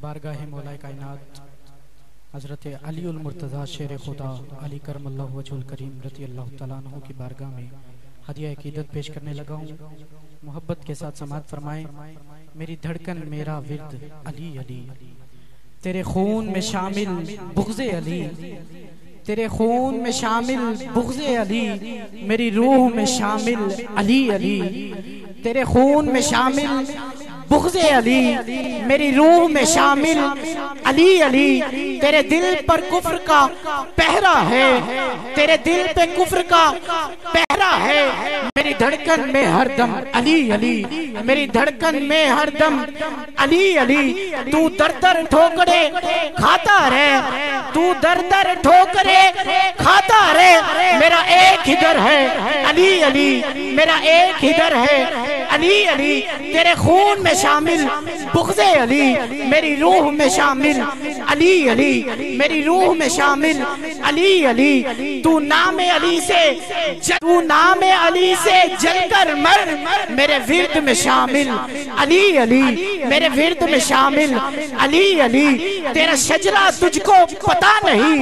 बारगाह मौलाए कायनात हज़रत अली उल मुर्तज़ा शेर खुदा अली करमल्लाहु वजहुल करीम रज़ी अल्लाह तआला अन्हु की बारगाह में हदिया अक़ीदत पेश करने लगा हूँ। मोहब्बत के साथ समाअत फरमाएं। मेरी धड़कन मेरा विर्द अली अली, तेरे खून में शामिल बुग़्ज़े अली, तेरे खून में शामिल बुग़्ज़े अली, मेरी रूह में शामिल अली अली, तेरे खून में शामिल बुग़्ज़े अली, मेरी रूह में शामिल अली अली, तेरे दिल पर कुफ्र का पहरा है, तेरे दिल पे कुफ्र का पहरा है, मेरी धड़कन में हरदम अली अली, मेरी धड़कन में हरदम अली अली। तू दर दर ठोकरे खाता रहे, तू दर दर ठोकरे खाता रहे, मेरा एक ही दर है अली अली, मेरा एक ही दर है अली अली, तेरे खून में शामिल बुग़्ज़े अली, मेरी रूह में शामिल अली अली, मेरी रूह में शामिल अली अली। तू नाम अली से जलकर मर, मेरे विर्द में शामिल अली अली, मेरे विर्द में शामिल अली अली। तेरा शजरा तुझको पता नहीं,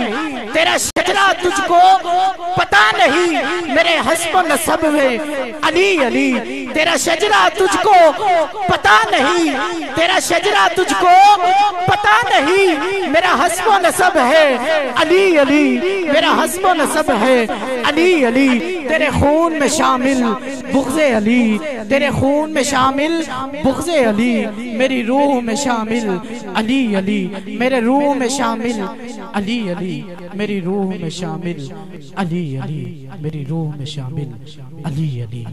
तेरा शजरा तुझको पता नहीं, मेरे हस्ब नसब में अली अली, तेरा शजरा तुझको पता नहीं, तेरा शजरा तुझको पता नहीं, मेरा हस्ब नसब है अली अली, मेरा हस्ब नसब है अली अली। तेरे खून में शामिल बुग़्ज़े अली, तेरे खून में शामिल बुग़्ज़े अली, मेरी रूह में शामिल अली अली, मेरे रूह में शामिल अली अली, मेरी रूह में शामिल अली अली, मेरी रूह में शामिल अली अली।